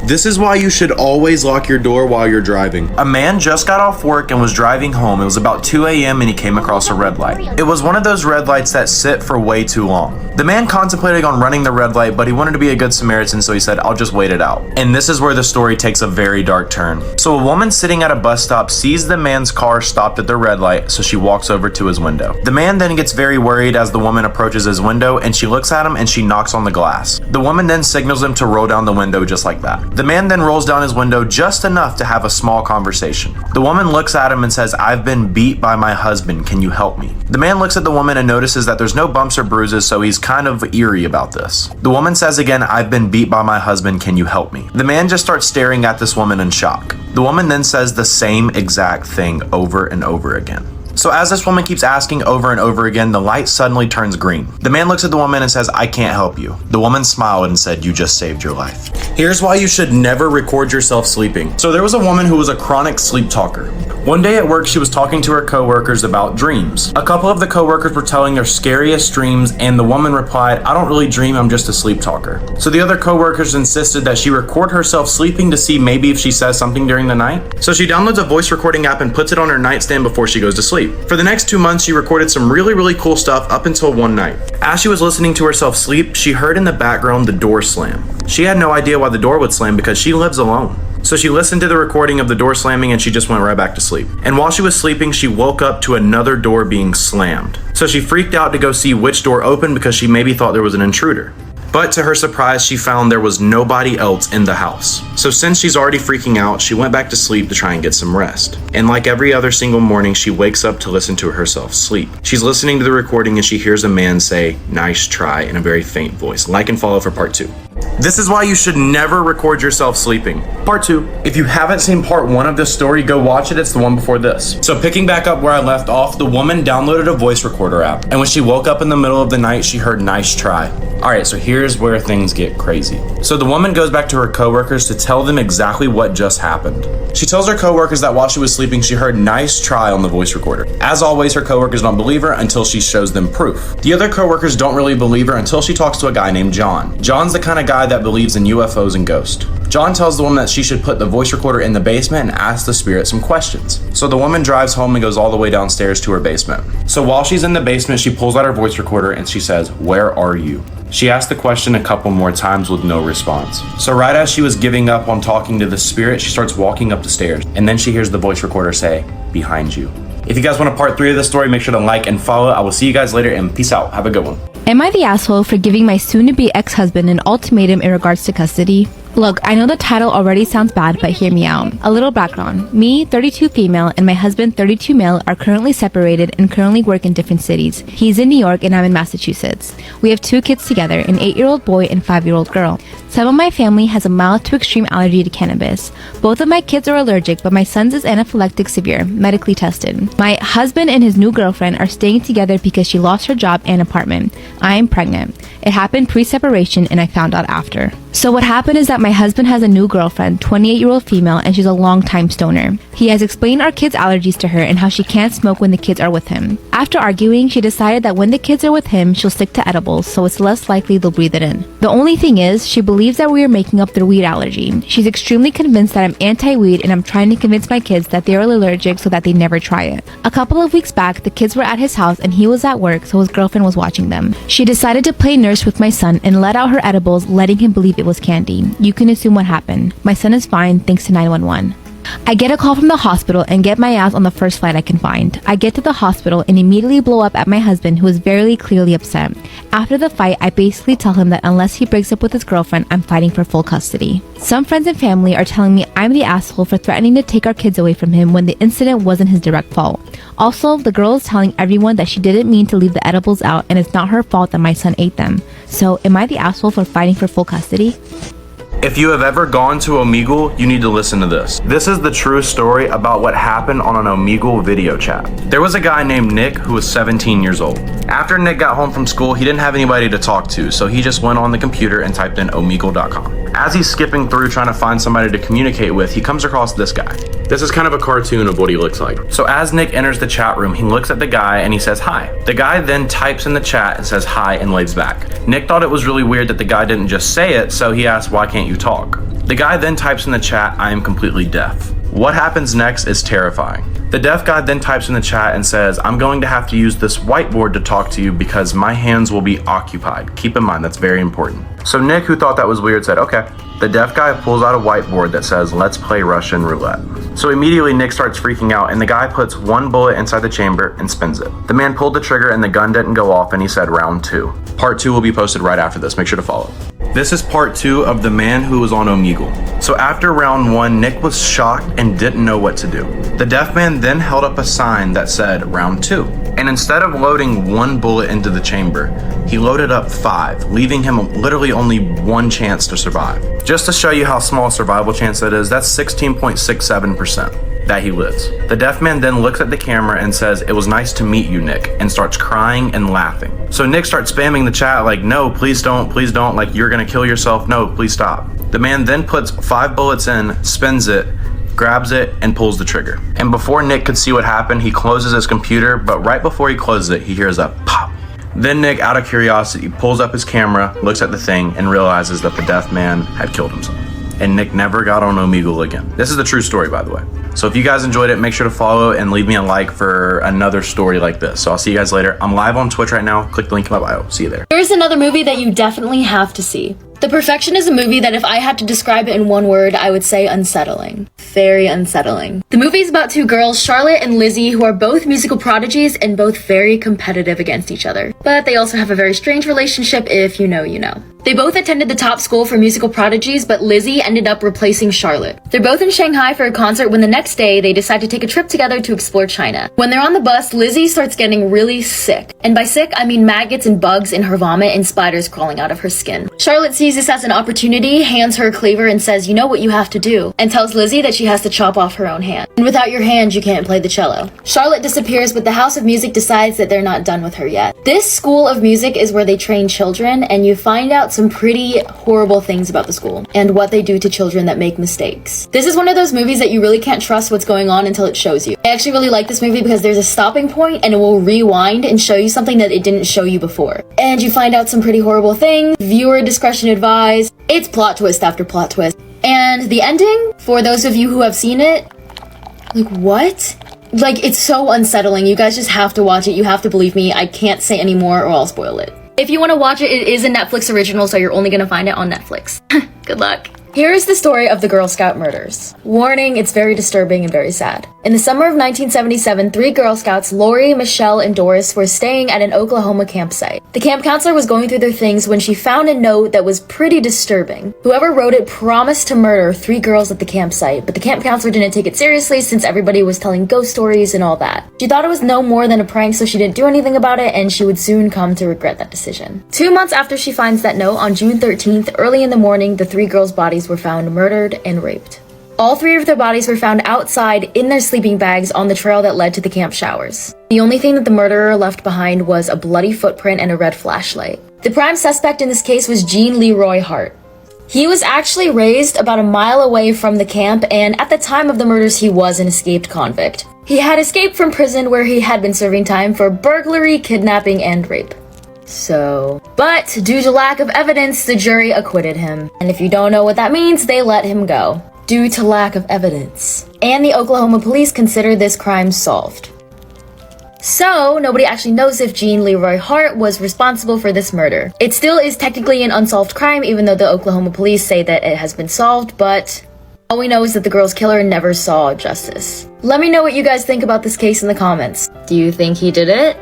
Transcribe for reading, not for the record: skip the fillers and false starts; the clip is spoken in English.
This is why you should always lock your door while you're driving. A man just got off work and was driving home. It was about 2 a.m. and he came across a red light. It was one of those red lights that sit for way too long. The man contemplated on running the red light, but he wanted to be a good Samaritan, so he said, I'll just wait it out. And this is where the story takes a very dark turn. So a woman sitting at a bus stop sees the man's car stopped at the red light, so she walks over to his window. The man then gets very worried as the woman approaches his window, and she looks at him and she knocks on the glass. The woman then signals him to roll down the window just like that. The man then rolls down his window just enough to have a small conversation. The woman looks at him and says, I've been beat by my husband, can you help me? The man looks at the woman and notices that there's no bumps or bruises, so he's kind of eerie about this. The woman says again, I've been beat by my husband, can you help me? The man just starts staring at this woman in shock. The woman then says the same exact thing over and over again. So as this woman keeps asking over and over again, the light suddenly turns green. The man looks at the woman and says, I can't help you. The woman smiled and said, you just saved your life. Here's why you should never record yourself sleeping. So there was a woman who was a chronic sleep talker. One day at work, she was talking to her coworkers about dreams. A couple of the coworkers were telling their scariest dreams, and the woman replied, I don't really dream, I'm just a sleep talker. So the other coworkers insisted that she record herself sleeping to see maybe if she says something during the night. So she downloads a voice recording app and puts it on her nightstand before she goes to sleep. For the next 2 months, she recorded some really cool stuff up until one night. As she was listening to herself sleep, she heard in the background the door slam. She had no idea why the door would slam because she lives alone. So she listened to the recording of the door slamming and she just went right back to sleep. And while she was sleeping, she woke up to another door being slammed. So she freaked out to go see which door opened because she maybe thought there was an intruder. But to her surprise, she found there was nobody else in the house. So since she's already freaking out, she went back to sleep to try and get some rest. And like every other single morning, she wakes up to listen to herself sleep. She's listening to the recording and she hears a man say, nice try, in a very faint voice. Like and follow for part 2. This is why you should never record yourself sleeping. Part 2. If you haven't seen part 1 of this story, go watch it. It's the one before this. So picking back up where I left off, the woman downloaded a voice recorder app. And when she woke up in the middle of the night, she heard nice try. Alright, so here's where things get crazy. So the woman goes back to her coworkers to tell them exactly what just happened. She tells her coworkers that while she was sleeping, she heard nice try on the voice recorder. As always, her coworkers don't believe her until she shows them proof. The other coworkers don't really believe her until she talks to a guy named John. John's the kind of guy that believes in UFOs and ghosts. John tells the woman that she should put the voice recorder in the basement and ask the spirit some questions. So the woman drives home and goes all the way downstairs to her basement. So while she's in the basement, she pulls out her voice recorder and she says, where are you? She asked the question a couple more times with no response. So right as she was giving up on talking to the spirit, she starts walking up the stairs. And then she hears the voice recorder say, behind you. If you guys want a part 3 of this story, make sure to like and follow. I will see you guys later and peace out. Have a good one. Am I the asshole for giving my soon-to-be ex-husband an ultimatum in regards to custody? Look, I know the title already sounds bad, but hear me out. A little background. Me, 32 female, and my husband, 32 male, are currently separated and currently work in different cities. He's in New York and I'm in Massachusetts. We have 2 kids together, an 8-year-old boy and 5-year-old girl. Some of my family has a mild to extreme allergy to cannabis. Both of my kids are allergic, but my son's is anaphylactic severe, medically tested. My husband and his new girlfriend are staying together because she lost her job and apartment. I am pregnant. It happened pre-separation and I found out after. So what happened is that my husband has a new girlfriend, 28-year-old female, and she's a long-time stoner. He has explained our kids' allergies to her and how she can't smoke when the kids are with him. After arguing, she decided that when the kids are with him, she'll stick to edibles, so it's less likely they'll breathe it in. The only thing is, she believes that we are making up their weed allergy. She's extremely convinced that I'm anti-weed and I'm trying to convince my kids that they're allergic so that they never try it. A couple of weeks back, the kids were at his house and he was at work, so his girlfriend was watching them. She decided to play nurse with my son and let out her edibles, letting him believe it was candy. You can assume what happened. My son is fine thanks to 911. I get a call from the hospital and get my ass on the first flight I can find. I get to the hospital and immediately blow up at my husband, who is very clearly upset. After the fight, I basically tell him that unless he breaks up with his girlfriend, I'm fighting for full custody. Some friends and family are telling me I'm the asshole for threatening to take our kids away from him when the incident wasn't his direct fault. Also, the girl is telling everyone that she didn't mean to leave the edibles out and it's not her fault that my son ate them. So, am I the asshole for fighting for full custody? If you have ever gone to Omegle, you need to listen to this. This is the true story about what happened on an Omegle video chat. There was a guy named Nick who was 17 years old. After Nick got home from school, he didn't have anybody to talk to, so he just went on the computer and typed in omegle.com. As he's skipping through trying to find somebody to communicate with, he comes across this guy. This is kind of a cartoon of what he looks like. So as Nick enters the chat room, he looks at the guy and he says hi. The guy then types in the chat and says hi and lays back. Nick thought it was really weird that the guy didn't just say it, so he asked, why can't you talk? The guy then types in the chat, "I am completely deaf." What happens next is terrifying. The deaf guy then types in the chat and says, "I'm going to have to use this whiteboard to talk to you because my hands will be occupied." Keep in mind, that's very important. So Nick, who thought that was weird, said, "Okay." The deaf guy pulls out a whiteboard that says, "Let's play Russian roulette." So immediately Nick starts freaking out and the guy puts one bullet inside the chamber and spins it. The man pulled the trigger and the gun didn't go off and he said round 2. Part 2 will be posted right after this. Make sure to follow. This is part 2 of the man who was on Omegle. So after round 1, Nick was shocked and didn't know what to do. The deaf man then held up a sign that said round 2. And instead of loading one bullet into the chamber, he loaded up 5, leaving him literally only one chance to survive. Just to show you how small a survival chance that is, that's 16.67% that he lives. The deaf man then looks at the camera and says, "It was nice to meet you, Nick," and starts crying and laughing. So Nick starts spamming the chat like, "No, please don't, like you're gonna kill yourself, no, please stop." The man then puts 5 bullets in, spins it, grabs it, and pulls the trigger. And before Nick could see what happened, he closes his computer, but right before he closes it, he hears a pop. Then Nick, out of curiosity, pulls up his camera, looks at the thing, and realizes that the deaf man had killed himself. And Nick never got on Omegle again. This is the true story, by the way. So if you guys enjoyed it, make sure to follow and leave me a like for another story like this. So I'll see you guys later. I'm live on Twitch right now. Click the link in my bio. See you there. Here's another movie that you definitely have to see. The Perfection is a movie that if I had to describe it in one word, I would say unsettling. Very unsettling. The movie is about 2 girls, Charlotte and Lizzie, who are both musical prodigies and both very competitive against each other. But they also have a very strange relationship. If you know, you know. They both attended the top school for musical prodigies, but Lizzie ended up replacing Charlotte. They're both in Shanghai for a concert when the next day they decide to take a trip together to explore China. When they're on the bus, Lizzie starts getting really sick. And by sick, I mean maggots and bugs in her vomit and spiders crawling out of her skin. Charlotte sees this as an opportunity, hands her a cleaver and says, "You know what you have to do," and tells Lizzie that she has to chop off her own hand. And without your hand, you can't play the cello. Charlotte disappears, but the House of Music decides that they're not done with her yet. This school of music is where they train children, and you find out some pretty horrible things about the school and what they do to children that make mistakes. This is one of those movies that you really can't trust what's going on until it shows you. I actually really like this movie because there's a stopping point and it will rewind and show you something that it didn't show you before. And you find out some pretty horrible things. Viewer discretion advised. It's plot twist after plot twist. And the ending, for those of you who have seen it, like what? Like, it's so unsettling. You guys just have to watch it. You have to believe me. I can't say any more or I'll spoil it. If you want to watch it, it is a Netflix original, so you're only going to find it on Netflix. Good luck. Here is the story of the Girl Scout murders. Warning, it's very disturbing and very sad. In the summer of 1977, 3 Girl Scouts, Lori, Michelle, and Doris, were staying at an Oklahoma campsite. The camp counselor was going through their things when she found a note that was pretty disturbing. Whoever wrote it promised to murder 3 girls at the campsite, but the camp counselor didn't take it seriously since everybody was telling ghost stories and all that. She thought it was no more than a prank, so she didn't do anything about it, and she would soon come to regret that decision. 2 months after she finds that note, on June 13th, early in the morning, the 3 girls' bodies were found murdered and raped. All 3 of their bodies were found outside in their sleeping bags on the trail that led to the camp showers. The only thing that the murderer left behind was a bloody footprint and a red flashlight. The prime suspect in this case was Gene Leroy Hart. He was actually raised about a mile away from the camp, and at the time of the murders he was an escaped convict. He had escaped from prison where he had been serving time for burglary, kidnapping, and rape. But due to lack of evidence, the jury acquitted him. And if you don't know what that means, they let him go. Due to lack of evidence. And the Oklahoma police consider this crime solved. So, nobody actually knows if Gene Leroy Hart was responsible for this murder. It still is technically an unsolved crime, even though the Oklahoma police say that it has been solved, but all we know is that the girl's killer never saw justice. Let me know what you guys think about this case in the comments. Do you think he did it?